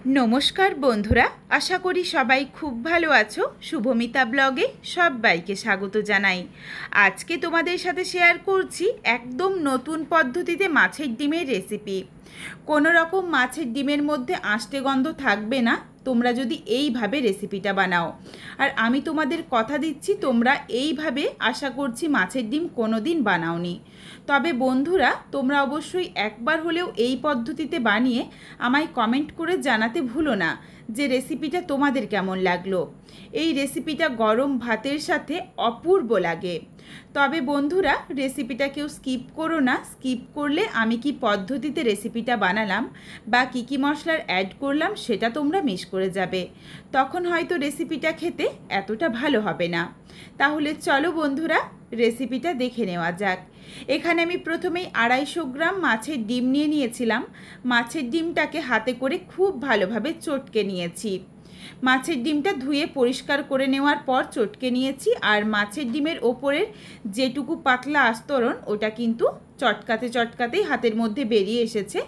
नमस्कार बंधुरा आशा करी सबाई खूब भालो आछो। शुभमिता ब्लगे सबाइके स्वागत जानाई। आज के तोमादेर साथे शेयर करछि एकदम नतून पद्धतिते माछेर डिमेर रेसिपि। कोनो रकम माछेर डिमेर मध्य आष्टे गन्ध थाकबे ना তোমরা যদি এইভাবে রেসিপিটা বানাও। আর আমি তোমাদের কথা দিচ্ছি তোমরা এইভাবে আশা করছি মাছের ডিম কোনোদিন বানাওনি। তবে বন্ধুরা তোমরা অবশ্যই একবার হলেও এই পদ্ধতিতে বানিয়ে আমায় কমেন্ট করে জানাতে ভুলো না যে রেসিপিটা তোমাদের কেমন লাগলো। এই রেসিপিটা গরম ভাতের সাথে অপূর্ব লাগে। তবে বন্ধুরা রেসিপিটা কেউ স্কিপ করো না। স্কিপ করলে আমি কি পদ্ধতিতে রেসিপিটা বানালাম বা কী মশলার অ্যাড করলাম সেটা তোমরা মিস করে যাবে। তখন হয়তো রেসিপিটা খেতে এতটা ভালো হবে না। তাহলে চলো বন্ধুরা রেসিপিটা দেখে নেওয়া যাক। এখানে আমি প্রথমেই 250 গ্রাম মাছের ডিম নিয়ে নিয়েছিলাম। মাছের ডিমটাকে হাতে করে খুব ভালোভাবে চটকে নিয়েছি। মাছের ডিমটা ধুয়ে পরিষ্কার করে নেওয়ার পর চটকে নিয়েছি। আর মাছের ডিমের ওপরের যেটুকু পাতলা আস্তরণ ওটা কিন্তু চটকাতে চটকাতেই হাতের মধ্যে বেরিয়ে এসেছে,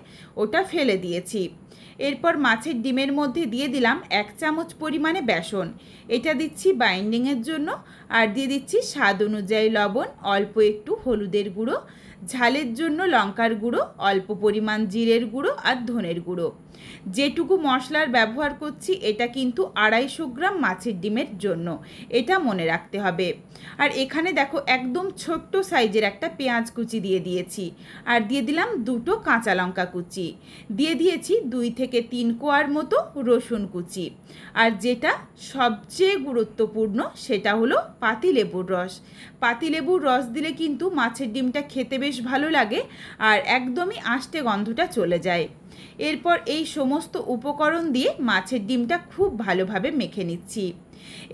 ওটা ফেলে দিয়েছি। এরপর মাছের ডিমের মধ্যে দিয়ে দিলাম 1 চামচ পরিমাণে বেসন। এটা দিচ্ছি বাইন্ডিংয়ের জন্য। আর দিয়ে দিচ্ছি স্বাদ অনুযায়ী লবণ, অল্প একটু হলুদের গুঁড়ো, ঝালের জন্য লঙ্কার গুঁড়ো, অল্প পরিমাণ জিরের গুঁড়ো আর ধনের গুঁড়ো। যেটুকু মশলার ব্যবহার করছি এটা কিন্তু 250 গ্রাম মাছের ডিমের জন্য, এটা মনে রাখতে হবে। আর এখানে দেখো একদম ছোট্ট সাইজের একটা পেঁয়াজ কুচি দিয়ে দিয়েছি। আর দিয়ে দিলাম 2টো কাঁচা লঙ্কা কুচি, দিয়ে দিয়েছি 2 থেকে 3 কোয়ার মতো রসুন কুচি। আর যেটা সবচেয়ে গুরুত্বপূর্ণ সেটা হলো পাতিলেবুর রস। পাতিলেবুর রস দিলে কিন্তু মাছের ডিমটা খেতে বেশ ভালো লাগে আর একদমই আষ্টে গন্ধটা চলে যায়। এরপর এই সমস্ত উপকরণ দিয়ে মাছের ডিমটা খুব ভালোভাবে মেখে নিচ্ছি।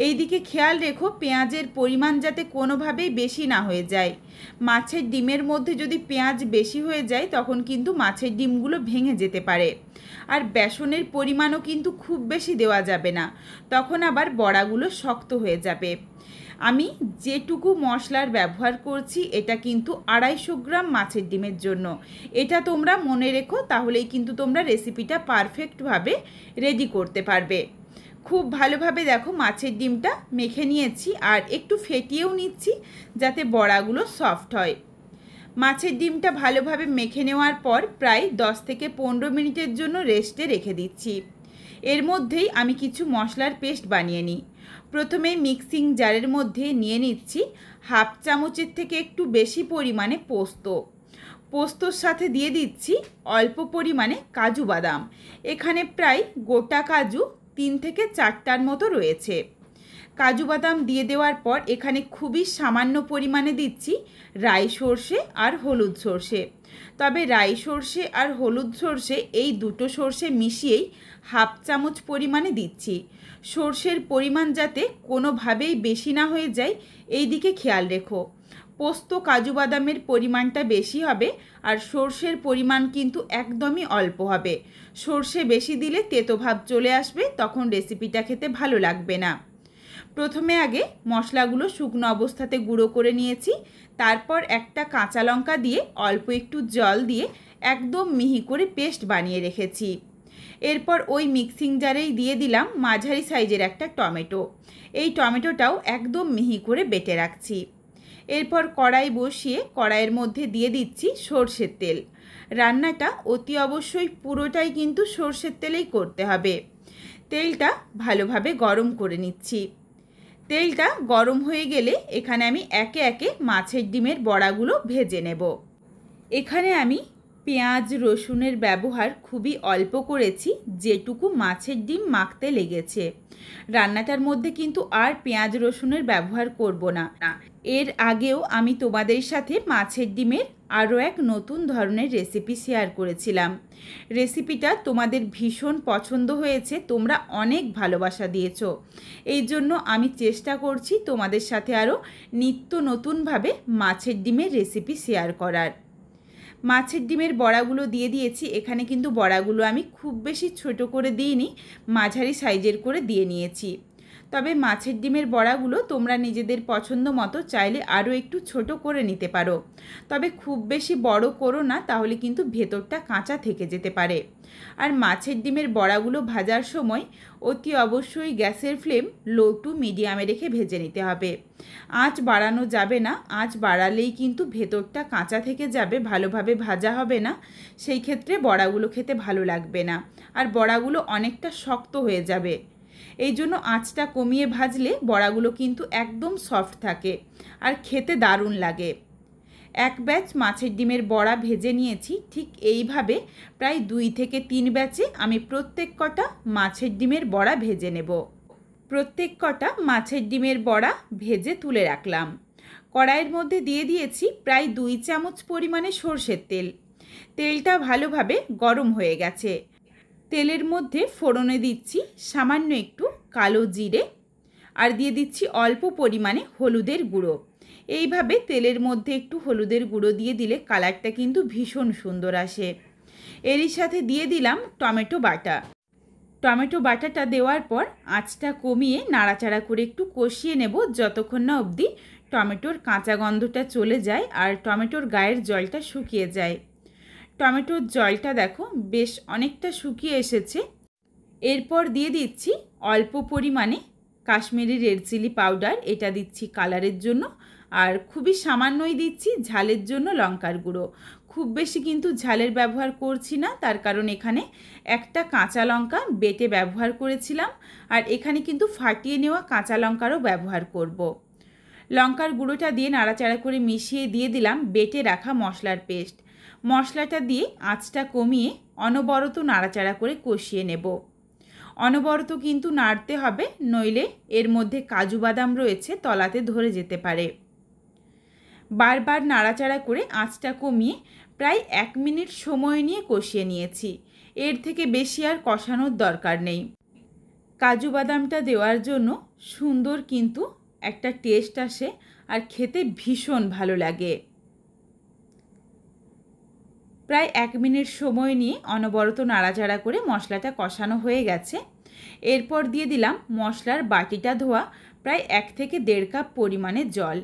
এইদিকে খেয়াল রেখো পেঁয়াজের পরিমাণ যাতে কোনোভাবেই বেশি না হয়ে যায়। মাছের ডিমের মধ্যে যদি পেঁয়াজ বেশি হয়ে যায় তখন কিন্তু মাছের ডিমগুলো ভেঙে যেতে পারে। আর বেসনের পরিমাণও কিন্তু খুব বেশি দেওয়া যাবে না, তখন আবার বড়াগুলো শক্ত হয়ে যাবে। আমি যেটুকু মশলার ব্যবহার করছি এটা কিন্তু 250 গ্রাম মাছের ডিমের জন্য। এটা তোমরা মনে রেখো, তাহলেই কিন্তু তোমরা রেসিপিটা পারফেক্টভাবে রেডি করতে পারবে। খুব ভালোভাবে দেখো মাছের ডিমটা মেখে নিয়েছি আর একটু ফেটিয়েও নিচ্ছি যাতে বড়াগুলো সফট হয়। মাছের ডিমটা ভালোভাবে মেখে নেওয়ার পর প্রায় 10 থেকে 15 মিনিটের জন্য রেস্টে রেখে দিচ্ছি। এর মধ্যেই আমি কিছু মশলার পেস্ট বানিয়ে নিই। প্রথমে মিক্সিং জারের মধ্যে নিয়ে নিচ্ছি 1/2 চামচের থেকে একটু বেশি পরিমাণে পোস্ত। পোস্তর সাথে দিয়ে দিচ্ছি অল্প পরিমাণে কাজু বাদাম। এখানে প্রায় গোটা কাজু 3 থেকে 4টার মতো রয়েছে। কাজু বাদাম দিয়ে দেওয়ার পর এখানে খুবই সামান্য পরিমাণে দিচ্ছি রাই সর্ষে আর হলুদ সর্ষে। তবে রাই সর্ষে আর হলুদ সর্ষে এই দুটো সর্ষে মিশিয়েই 1/2 চামচ পরিমাণে দিচ্ছি। সর্ষের পরিমাণ যাতে কোনোভাবেই বেশি না হয়ে যায় এই দিকে খেয়াল রেখো। পোস্ত কাজু বাদামের পরিমাণটা বেশি হবে আর সর্ষের পরিমাণ কিন্তু একদমই অল্প হবে। সর্ষে বেশি দিলে তেতো ভাব চলে আসবে, তখন রেসিপিটা খেতে ভালো লাগবে না। প্রথমে আগে মশলাগুলো শুকনো অবস্থাতে গুঁড়ো করে নিয়েছি। তারপর একটা কাঁচা লঙ্কা দিয়ে অল্প একটু জল দিয়ে একদম মিহি করে পেস্ট বানিয়ে রেখেছি। এরপর ওই মিক্সিং জারেই দিয়ে দিলাম মাঝারি সাইজের একটা টমেটো। এই টমেটোটাও একদম মিহি করে বেটে রাখছি। এরপর কড়াই বসিয়ে কড়াইয়ের মধ্যে দিয়ে দিচ্ছি সর্ষের তেল। রান্নাটা অতি অবশ্যই পুরোটাই কিন্তু সর্ষের তেলেই করতে হবে। তেলটা ভালোভাবে গরম করে নিচ্ছি। তেলটা গরম হয়ে গেলে এখানে আমি একে একে মাছের ডিমের বড়াগুলো ভেজে নেব। এখানে আমি পেঁয়াজ রসুনের ব্যবহার খুবই অল্প করেছি, যেটুকু মাছের ডিম মাখতে লেগেছে। রান্নাটার মধ্যে কিন্তু আর পেঁয়াজ রসুনের ব্যবহার করব না। এর আগেও আমি তোমাদের সাথে মাছের ডিমের আরও এক নতুন ধরনের রেসিপি শেয়ার করেছিলাম। রেসিপিটা তোমাদের ভীষণ পছন্দ হয়েছে, তোমরা অনেক ভালোবাসা দিয়েছো। এই জন্য আমি চেষ্টা করছি তোমাদের সাথে আরও নিত্য নতুনভাবে মাছের ডিমের রেসিপি শেয়ার করার। মাছের ডিমের বড়াগুলো দিয়ে দিয়েছি। এখানে কিন্তু বড়াগুলো আমি খুব বেশি ছোট করে দিইনি, মাঝারি সাইজের করে দিয়ে নিয়েছি। তবে মাছের ডিমের বড়াগুলো তোমরা নিজেদের পছন্দ মতো চাইলে আরও একটু ছোট করে নিতে পারো। তবে খুব বেশি বড় করো না, তাহলে কিন্তু ভেতরটা কাঁচা থেকে যেতে পারে। আর মাছের ডিমের বড়াগুলো ভাজার সময় অতি অবশ্যই গ্যাসের ফ্লেম লো টু মিডিয়ামে রেখে ভেজে নিতে হবে। আঁচ বাড়ানো যাবে না, আঁচ বাড়ালেই কিন্তু ভেতরটা কাঁচা থেকে যাবে, ভালোভাবে ভাজা হবে না। সেই ক্ষেত্রে বড়াগুলো খেতে ভালো লাগবে না, আর বড়াগুলো অনেকটা শক্ত হয়ে যাবে। এই জন্য আঁচটা কমিয়ে ভাজলে বড়াগুলো কিন্তু একদম সফট থাকে আর খেতে দারুণ লাগে। এক ব্যাচ মাছের ডিমের বড়া ভেজে নিয়েছি। ঠিক এইভাবে প্রায় 2 থেকে 3 ব্যাচে আমি প্রত্যেক কটা মাছের ডিমের বড়া ভেজে নেব। প্রত্যেক কটা মাছের ডিমের বড়া ভেজে তুলে রাখলাম। কড়াইয়ের মধ্যে দিয়ে দিয়েছি প্রায় 2 চামচ পরিমাণে সরষের তেল। তেলটা ভালোভাবে গরম হয়ে গেছে। তেলের মধ্যে ফোড়নে দিচ্ছি সামান্য একটু কালো জিরে, আর দিয়ে দিচ্ছি অল্প পরিমাণে হলুদের গুঁড়ো। এইভাবে তেলের মধ্যে একটু হলুদের গুঁড়ো দিয়ে দিলে কালারটা কিন্তু ভীষণ সুন্দর আসে। এরই সাথে দিয়ে দিলাম টমেটো বাটা। টমেটো বাটাটা দেওয়ার পর আঁচটা কমিয়ে নাড়াচাড়া করে একটু কষিয়ে নেব, যতক্ষণ না অবধি টমেটোর কাঁচা গন্ধটা চলে যায় আর টমেটোর গায়ের জলটা শুকিয়ে যায়। টমেটোর জলটা দেখো বেশ অনেকটা শুকিয়ে এসেছে। এরপর দিয়ে দিচ্ছি অল্প পরিমাণে কাশ্মীরি রেড চিলি পাউডার, এটা দিচ্ছি কালারের জন্য, আর খুবই সামান্যই দিচ্ছি ঝালের জন্য লঙ্কার গুঁড়ো। খুব বেশি কিন্তু ঝালের ব্যবহার করছি না, তার কারণ এখানে একটা কাঁচা লঙ্কা বেটে ব্যবহার করেছিলাম, আর এখানে কিন্তু ফাটিয়ে নেওয়া কাঁচা লঙ্কারও ব্যবহার করব। লঙ্কার গুঁড়োটা দিয়ে নাড়াচাড়া করে মিশিয়ে দিয়ে দিলাম বেটে রাখা মশলার পেস্ট। মশলাটা দিয়ে আঁচটা কমিয়ে অনবরত নাড়াচাড়া করে কষিয়ে নেব। অনবরত কিন্তু নাড়তে হবে, নইলে এর মধ্যে কাজু বাদাম রয়েছে, তলাতে ধরে যেতে পারে। বারবার নাড়াচাড়া করে আঁচটা কমিয়ে প্রায় 1 মিনিট সময় নিয়ে কষিয়ে নিয়েছি। এর থেকে বেশি আর কষানোর দরকার নেই। কাজু বাদামটা দেওয়ার জন্য সুন্দর কিন্তু একটা টেস্ট আসে আর খেতে ভীষণ ভালো লাগে। প্রায় 1 মিনিট সময় নিয়ে অনবরত নাড়াচাড়া করে মশলাটা কষানো হয়ে গেছে। এরপর দিয়ে দিলাম মশলার বাটিটা ধোয়া প্রায় 1 থেকে 1.5 কাপ পরিমাণে জল।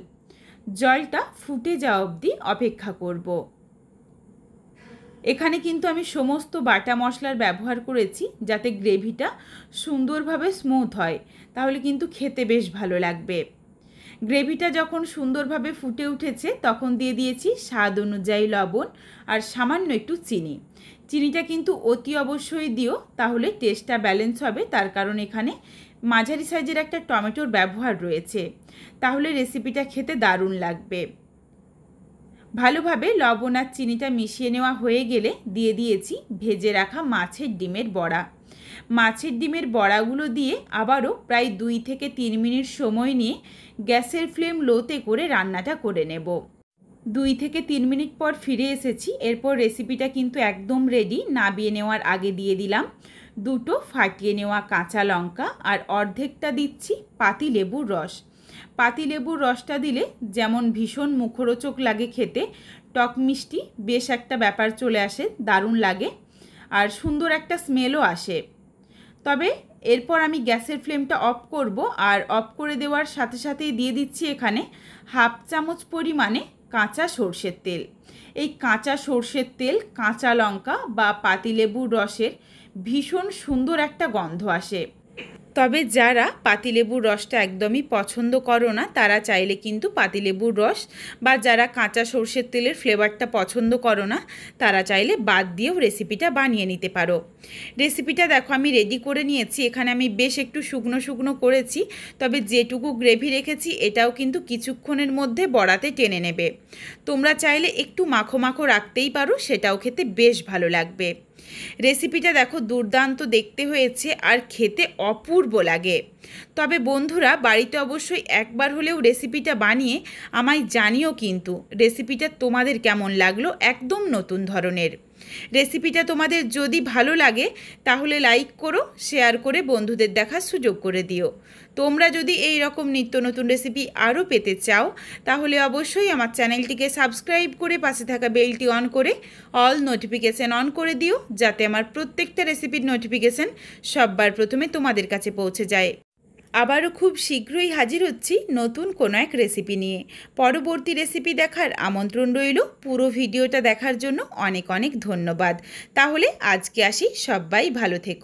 জলটা ফুটে যাওয়া অবধি অপেক্ষা করব। এখানে কিন্তু আমি সমস্ত বাটা মশলার ব্যবহার করেছি যাতে গ্রেভিটা সুন্দরভাবে স্মুথ হয়, তাহলে কিন্তু খেতে বেশ ভালো লাগবে। গ্রেভিটা যখন সুন্দরভাবে ফুটে উঠেছে তখন দিয়ে দিয়েছি স্বাদ অনুযায়ী লবণ আর সামান্য একটু চিনি। চিনিটা কিন্তু অতি অবশ্যই দিও, তাহলে টেস্টটা ব্যালেন্স হবে। তার কারণ এখানে মাঝারি সাইজের একটা টমেটোর ব্যবহার রয়েছে, তাহলে রেসিপিটা খেতে দারুণ লাগবে। ভালোভাবে লবণ আর চিনিটা মিশিয়ে নেওয়া হয়ে গেলে দিয়ে দিয়েছি ভেজে রাখা মাছের ডিমের বড়া। মাছের ডিমের বড়াগুলো দিয়ে আবারও প্রায় 2 থেকে 3 মিনিট সময় নিয়ে গ্যাসের ফ্লেম লোতে করে রান্নাটা করে নেব। 2 থেকে 3 মিনিট পর ফিরে এসেছি। এরপর রেসিপিটা কিন্তু একদম রেডি। নাবিয়ে নেওয়ার আগে দিয়ে দিলাম 2টো ফাটিয়ে নেওয়া কাঁচা লঙ্কা, আর অর্ধেকটা দিচ্ছি পাতিলেবুর রস। পাতিলেবুর রসটা দিলে যেমন ভীষণ মুখরোচক লাগে খেতে, টক মিষ্টি বেশ একটা ব্যাপার চলে আসে, দারুণ লাগে আর সুন্দর একটা স্মেলও আসে। তবে এরপর আমি গ্যাসের ফ্লেমটা অফ করব, আর অফ করে দেওয়ার সাথে সাথেই দিয়ে দিচ্ছি এখানে 1/2 চামচ পরিমাণে কাঁচা সর্ষের তেল। এই কাঁচা সর্ষের তেল, কাঁচা লঙ্কা বা পাতিলেবুর রসের ভীষণ সুন্দর একটা গন্ধ আসে। তবে যারা পাতিলেবুর রসটা একদমই পছন্দ করো না তারা চাইলে কিন্তু পাতিলেবুর রস বা যারা কাঁচা সর্ষের তেলের ফ্লেভারটা পছন্দ করো না তারা চাইলে বাদ দিয়েও রেসিপিটা বানিয়ে নিতে পারো। রেসিপিটা দেখো আমি রেডি করে নিয়েছি। এখানে আমি বেশ একটু শুকনো শুকনো করেছি, তবে যেটুকু গ্রেভি রেখেছি এটাও কিন্তু কিছুক্ষণের মধ্যে বড়াতে টেনে নেবে। তোমরা চাইলে একটু মাখো মাখো রাখতেই পারো, সেটাও খেতে বেশ ভালো লাগবে। রেসিপিটা দেখো দুর্দান্ত দেখতে হয়েছে আর খেতে অপূর্ব লাগে। তবে বন্ধুরা বাড়িতে অবশ্যই একবার হলেও রেসিপিটা বানিয়ে আমায় জানিও কিন্তু রেসিপিটা তোমাদের কেমন লাগলো, একদম নতুন ধরনের। রেসিপিটা তোমাদের যদি ভালো লাগে তাহলে লাইক করো, শেয়ার করে বন্ধুদের দেখার সুযোগ করে দিও। তোমরা যদি এই রকম নিত্য নতুন রেসিপি আরও পেতে চাও তাহলে অবশ্যই আমার চ্যানেলটিকে সাবস্ক্রাইব করে পাশে থাকা বেলটি অন করে অল নোটিফিকেশান অন করে দিও, যাতে আমার প্রত্যেকটা রেসিপির নোটিফিকেশান সববার প্রথমে তোমাদের কাছে পৌঁছে যায়। আবারও খুব শীঘ্রই হাজির হচ্ছি নতুন কোনো এক রেসিপি নিয়ে। পরবর্তী রেসিপি দেখার আমন্ত্রণ রইল। পুরো ভিডিওটা দেখার জন্য অনেক অনেক ধন্যবাদ। তাহলে আজকে আসি, সবাই ভালো থেকো।